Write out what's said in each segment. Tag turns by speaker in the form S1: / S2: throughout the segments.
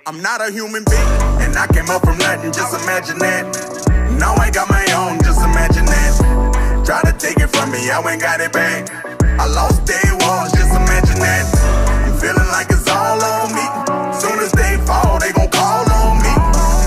S1: I'm not a human being, and I came up from nothing, just imagine that. Now I got my own, just imagine that. Try to take it from me, I ain't got it back. I lost day one, just imagine that. You feeling like it's all on me. Soon as they fall, they gon' call on me.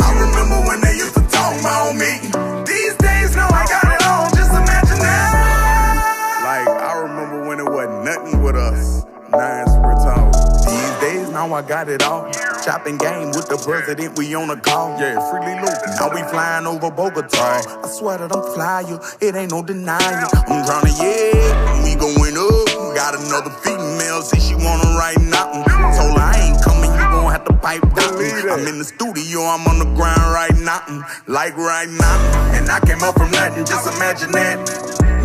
S1: I remember when they used to talk about me. These days, now I got it all, just imagine that. Like, I remember when it wasn't nothing with us. Nines per tone. These days, now I got it all. Chopping game with the president, we on a call. Yeah, freely loot. Now we flying over Bogota. I swear that I'm flyer, it ain't no denying. I'm tryna, yeah, we going up. Got another female, say she wanna write nothing. Told her I ain't coming, you gon' have to pipe down. I'm in the studio, I'm on the ground right now. Like right now. And I came up from nothing, just imagine that.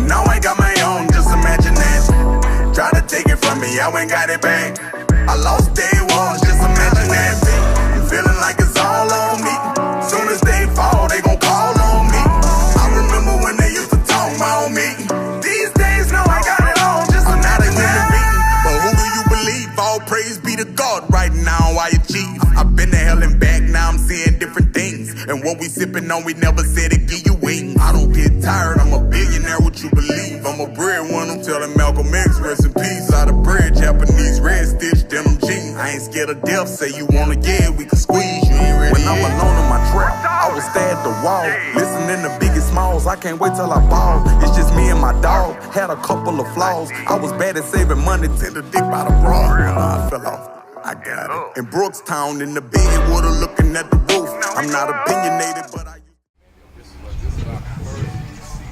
S1: Now I got my own, just imagine that. Try to take it from me, I ain't got it back. I lost day one, just imagine that. You feeling like it's all on me. Soon as they fall, they gon' call on me. I remember when they used to talk about me. These days, now I got it all, just another human being. But who do you believe? All praise be to God. Right now I achieve. I've been to hell and back, now I'm seeing different things. And what we sipping on, we never said it give you wings. I don't get tired, I'm a billionaire, what you believe? I'm a breadwinner, I'm telling Malcolm X, rest in peace. Out of bread, Japanese red stitch, denim jeans. I ain't scared of death, say you wanna get, we can squeeze you ain't ready. When I'm alone in my trap, I will stare at the wall. Listening to Biggie Smalls, I can't wait till I ball. It's just me and my dog, had a couple of flaws. I was bad at saving money till the dick by the bra. I fell off. I got it. In Brookstown, in the bed, water looking at the roof. I'm not opinionated, but I
S2: This is what I first see.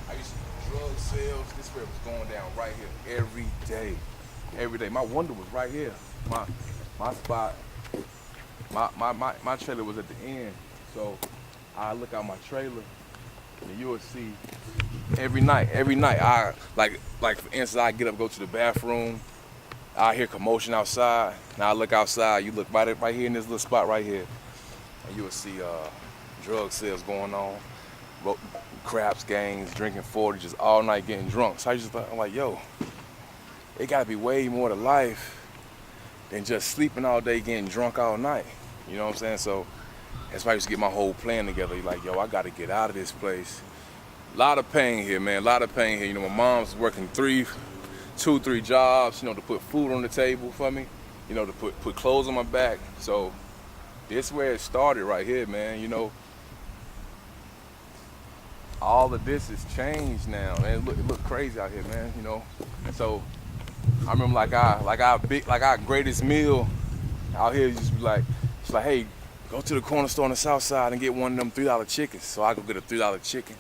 S2: I used to do drug sales. This fair was going down right here every day. Every day. My window was right here. My spot, my trailer was at the end. So I look out my trailer and you will see every night, I like for instance, I get up, go to the bathroom. I hear commotion outside. Now I look outside. You look right here in this little spot right here, and you will see drug sales going on, craps gangs, drinking 40, just all night getting drunk. So I just thought, I'm like, yo, it gotta be way more to life than just sleeping all day, getting drunk all night. You know what I'm saying? So that's why I used to get my whole plan together. You're like, yo, I gotta get out of this place. A lot of pain here, man. A lot of pain here. You know, my mom's working 2, 3 jobs, you know, to put food on the table for me, you know, to put clothes on my back. So this where it started right here, man. You know, all of this has changed now, man. It look crazy out here, man. You know, and so I remember like our greatest meal out here used to be like, it's like, hey, go to the corner store on the south side and get one of them $3 chickens. So I go get a $3 chicken,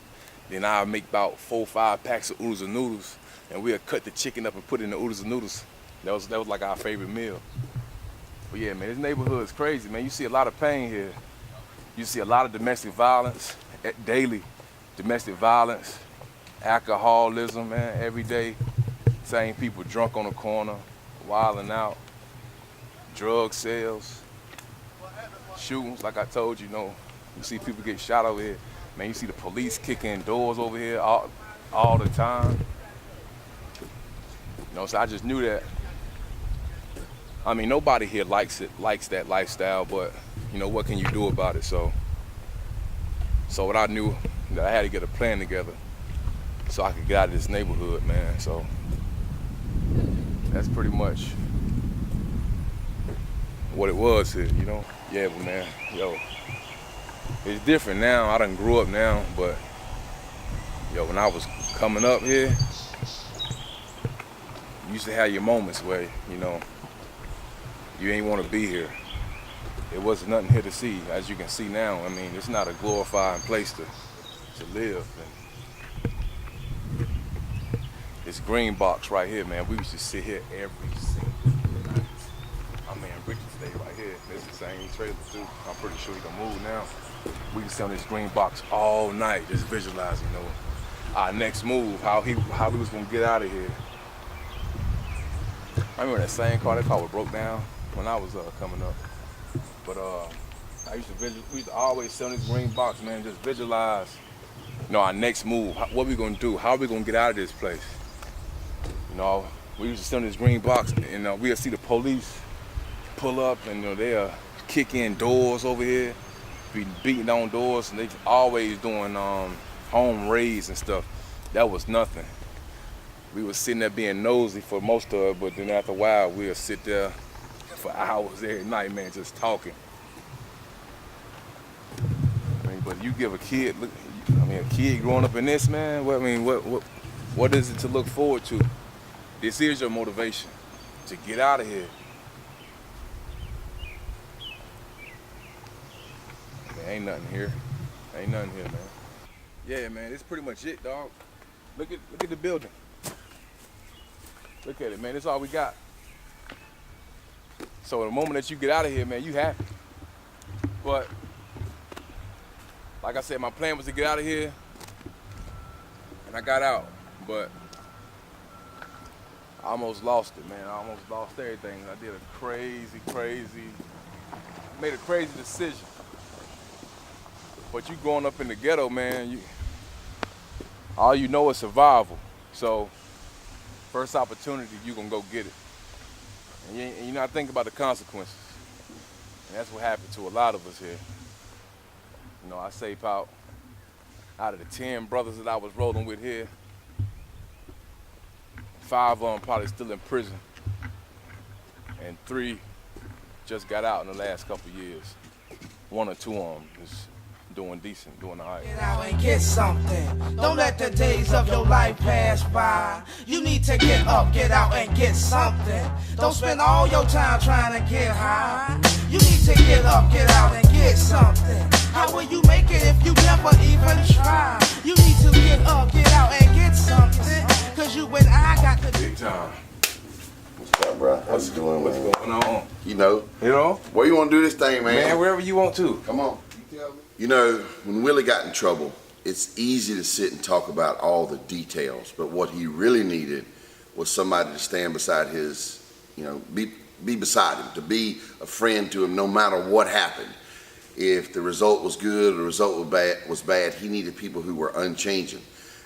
S2: then I make about 4 or 5 packs of oodles and noodles. And we'll cut the chicken up and put it in the oodles and noodles. That was like our favorite meal. But yeah, man, this neighborhood is crazy, man. You see a lot of pain here. You see a lot of domestic violence, daily domestic violence, alcoholism, man, every day. Same people drunk on the corner, wilding out, drug sales, shootings, like I told you, you know. You see people get shot over here. Man, you see the police kicking doors over here all the time. You know, so I just knew that. I mean, nobody here likes that lifestyle, but you know, what can you do about it? So what I knew, that I had to get a plan together so I could get out of this neighborhood, man. So that's pretty much what it was here, you know? Yeah, but man, yo, it's different now. I done grew up now, but yo, when I was coming up here, you used to have your moments where, you know, you ain't want to be here. There wasn't nothing here to see. As you can see now, I mean, it's not a glorifying place to live. And this green box right here, man, we used to sit here every single night. I mean, Richard stayed right here. This is the same trailer too. I'm pretty sure he can move now. We can sit on this green box all night, just visualizing, you know, our next move, how we was gonna get out of here. I remember that same car, that car was broke down when I was coming up. But we used to always sit on this green box, man, just visualize, you know, our next move, what we gonna do, how we gonna get out of this place. You know, we used to sit on this green box and we'll see the police pull up and they'll kick in doors over here, be beating on doors, and they always doing home raids and stuff. That was nothing. We was sitting there being nosy for most of it, but then after a while, we'll sit there for hours every night, man, just talking. I mean, but you give a kid, a kid growing up in this, man, what is it to look forward to? This is your motivation to get out of here. Man, ain't nothing here. Ain't nothing here, man. Yeah, man, it's pretty much it, dog. Look at the building. Look at it, man. That's all we got. So the moment that you get out of here, man, you happy. But like I said, my plan was to get out of here, and I got out. But I almost lost it, man. I almost lost everything. I did made a crazy decision. But you growing up in the ghetto, man, all you know is survival. So first opportunity, you gonna go get it. And you're not thinking about the consequences. And that's what happened to a lot of us here. I say out of the 10 brothers that I was rolling with here, 5 of them probably still in prison, and 3 just got out in the last couple of years. 1 or 2 of them is doing decent, doing all right.
S3: Get out and get something. Don't let the days of your life pass by. You need to get up, get out and get something. Don't spend all your time trying to get high. You need to get up, get out and get something. How will you make it if you never even try? You need to get up, get out and get something. Cause you and I got the
S2: big time.
S4: What's up, bro? How's it doing,
S2: What's
S4: man?
S2: going on?
S4: You know? Where you want to do this thing, man?
S2: Man, wherever you want to.
S4: Come on. You know, when Willie got in trouble, it's easy to sit and talk about all the details, but what he really needed was somebody to stand beside his, be beside him, to be a friend to him no matter what happened. If the result was good or the result was bad, he needed people who were unchanging.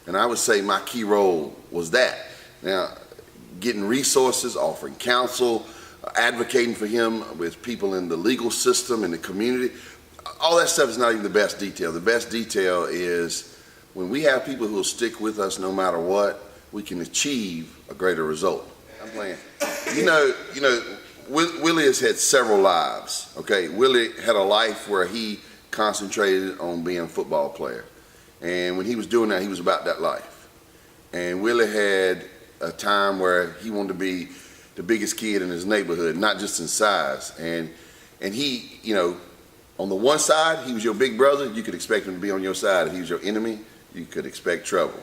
S4: And I would say my key role was that. Now, getting resources, offering counsel, advocating for him with people in the legal system, in the community, all that stuff is not even the best detail. The best detail is when we have people who will stick with us no matter what, we can achieve a greater result. I'm playing. Willie has had several lives, okay? Willie had a life where he concentrated on being a football player. And when he was doing that, he was about that life. And Willie had a time where he wanted to be the biggest kid in his neighborhood, not just in size. And he, on the one side, he was your big brother. You could expect him to be on your side. If he was your enemy, you could expect trouble.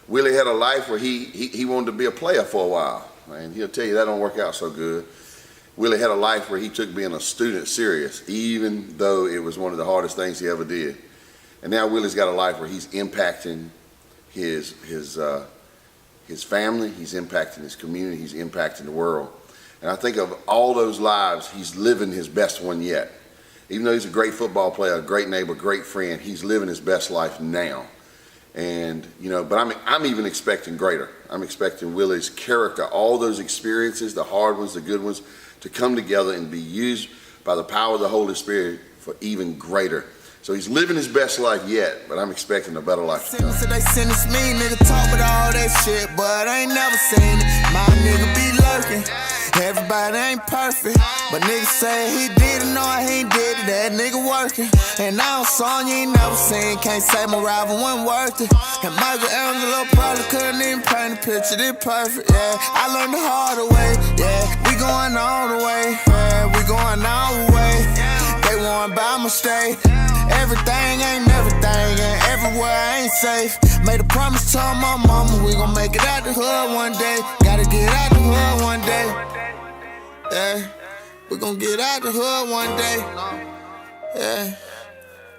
S4: Willie had a life where he wanted to be a player for a while. And he'll tell you that don't work out so good. Willie had a life where he took being a student serious, even though it was one of the hardest things he ever did. And now Willie's got a life where he's impacting his family, he's impacting his community, he's impacting the world. And I think of all those lives, he's living his best one yet. Even though he's a great football player, a great neighbor, great friend, he's living his best life now. And, but I'm even expecting greater. I'm expecting Willie's character, all those experiences, the hard ones, the good ones, to come together and be used by the power of the Holy Spirit for even greater. So he's living his best life yet, but I'm expecting a better life to come.
S5: They sentence me, nigga talk with all that shit, but I ain't never seen it. My nigga be lurking. Everybody ain't perfect, but nigga say he did it, no he ain't did it, that nigga working. And now a song you ain't never seen, can't say my rival wasn't worth it. And Michelangelo probably couldn't even paint a picture this perfect, yeah. I learned the hard way, yeah. We going all the way, yeah. We going all the way. They want by mistake. Everything ain't everything, and everywhere ain't safe. Made a promise to my mama, we gon' make it out the hood one day. Gotta get out the hood one day. Yeah, we gon' get out the hood one day. Yeah,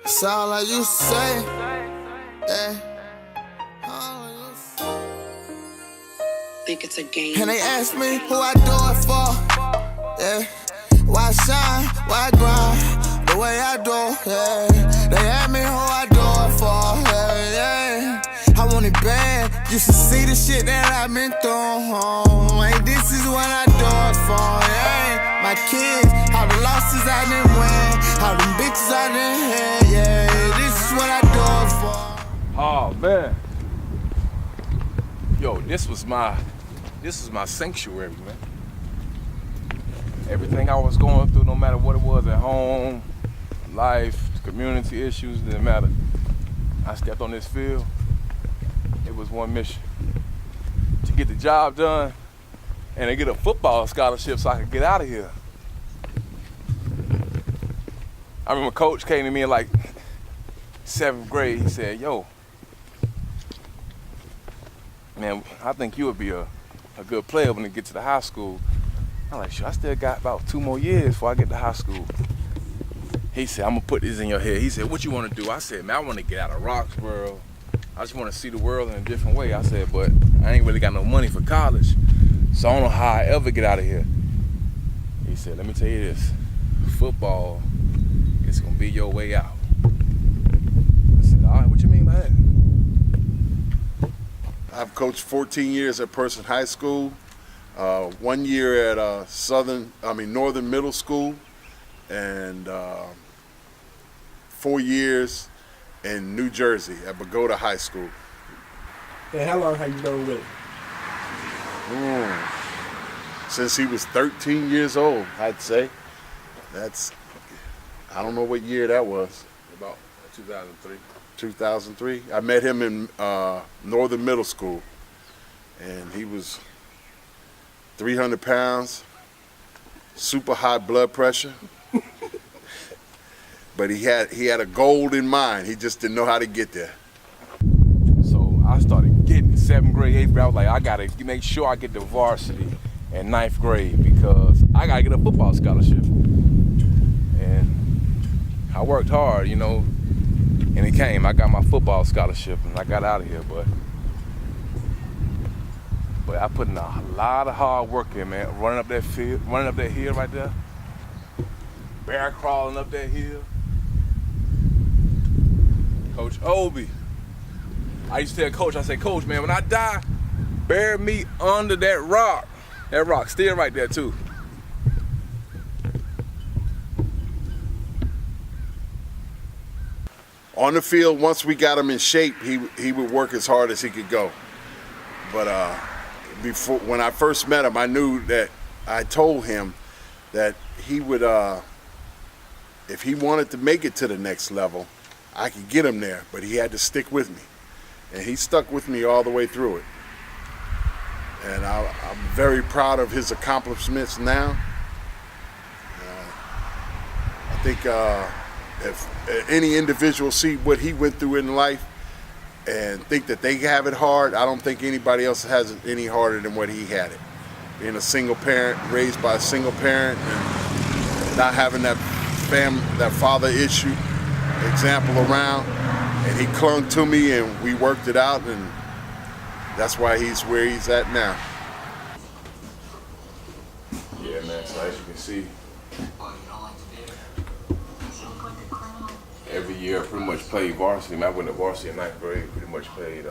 S5: that's all I used to say. Yeah, all I used to say.
S6: Think it's a game.
S5: And they ask me who I do it for. Yeah, why shine, why grind, the way I do. Yeah, they ask me who I do it for. Yeah, yeah. I want it bad. Used to see the shit that I've been through. Hey, this is what I do it for. Yeah, my my kids, all the losses I done win, all them bitches I done had, yeah, this is what I do it for.
S2: Oh man. Yo, this was my sanctuary, man. Everything I was going through, no matter what it was at home, life, community issues, didn't matter. I stepped on this field. It was one mission: to get the job done and to get a football scholarship so I could get out of here. I remember Coach came to me in like 7th grade. He said, "Yo, man, I think you would be a good player when you get to the high school." I'm like, "Sure, I still got about 2 more years before I get to high school." He said, "I'm gonna put this in your head." He said, "What you wanna do?" I said, "Man, I wanna get out of Roxborough. I just wanna see the world in a different way." I said, "But I ain't really got no money for college, so I don't know how I ever get out of here." He said, "Let me tell you this, football is gonna be your way out." I said, "All right, what you mean by that?"
S6: I've coached 14 years at Person High School, 1 year at Northern Middle School, and 4 years in New Jersey at V.O.T.S High School.
S7: And how long have you been with him?
S6: Since he was 13 years old, I'd say. I don't know what year that was.
S2: About 2003.
S6: 2003. I met him in Northern Middle School, and he was 300 pounds, super high blood pressure. But he had a goal in mind. He just didn't know how to get there.
S2: So I started getting 7th grade, 8th grade. I was like, I gotta make sure I get to varsity in 9th grade because I gotta get a football scholarship. And I worked hard, you know, and it came. I got my football scholarship and I got out of here, but I put in a lot of hard work in, man. Running up that field, running up that hill right there, bear crawling up that hill. Coach Obi, I used to tell Coach, I said, "Coach, man, when I die, bury me under that rock." That rock still right there too.
S6: On the field, once we got him in shape, he would work as hard as he could go. But when I first met him, I told him that he would, if he wanted to make it to the next level, I could get him there, but he had to stick with me. And he stuck with me all the way through it. And I'm very proud of his accomplishments now. I think if any individual see what he went through in life and think that they have it hard, I don't think anybody else has it any harder than what he had it. Being a single parent, raised by a single parent, and not having that father issue example around, and he clung to me and we worked it out, and that's why he's where he's at now.
S2: Yeah, man, so as you can see, every year I pretty much played varsity. I went to varsity in 9th grade, pretty much played,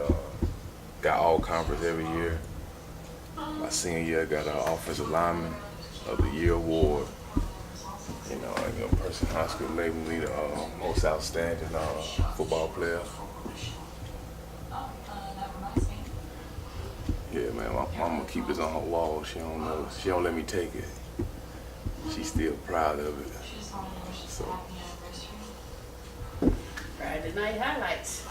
S2: got all conference every year. My senior year, I got an offensive lineman of the year award. You know, Person High School made me the most outstanding football player. Yeah, man, my mama keep this on her wall. She don't know. She don't let me take it. She's still proud of it. So.
S8: Friday night highlights.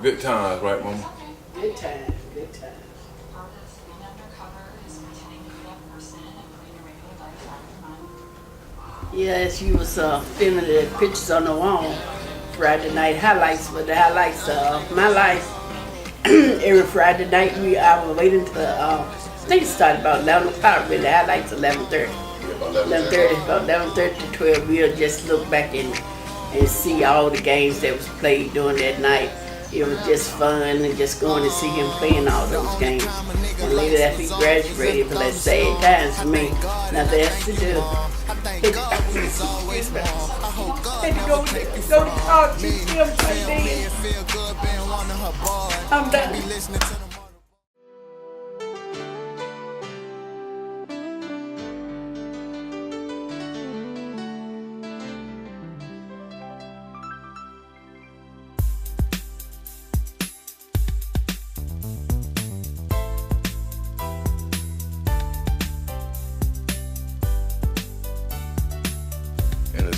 S2: Good times, right, Mama?
S8: Good times, good times. Yeah, as you was filming the pictures on the wall, Friday night highlights, but the highlights of my life. Every Friday night I was waiting to, I think it started about 11 o'clock, but the highlights 11:30. 11:30, about 11:30 to 12, we'll just look back and see all the games that was played during that night. It was just fun and just going to see him playing all those games. And later after he graduated, but that's sad times for me. Nothing else to do. Had to go to college and still play dance. I'm done.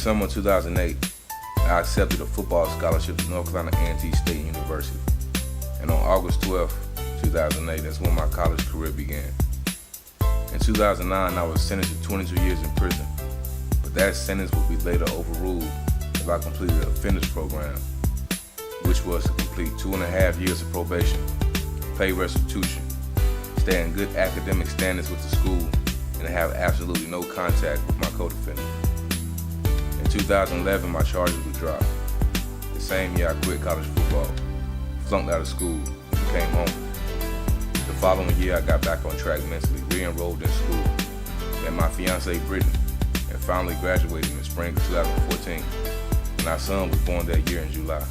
S2: summer of 2008, I accepted a football scholarship to North Carolina A&T State University. And on August 12, 2008, that's when my college career began. In 2009, I was sentenced to 22 years in prison, but that sentence would be later overruled if I completed an offenders program, which was to complete 2.5 years of probation, pay restitution, stay in good academic standards with the school, and have absolutely no contact with my co-defendant. In 2011, my charges were dropped. The same year I quit college football, flunked out of school, and came home. The following year, I got back on track mentally, re-enrolled in school, met my fiancée Brittany, and finally graduated in the spring of 2014. And our son was born that year in July.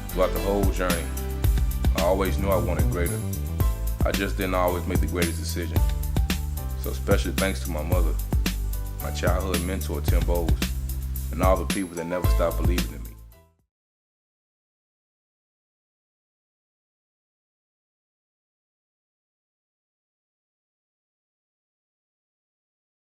S2: Throughout the whole journey, I always knew I wanted greater. I just didn't always make the greatest decision. So special thanks to my mother, my childhood mentor Tim Bowles, and all the people that never stopped believing in me.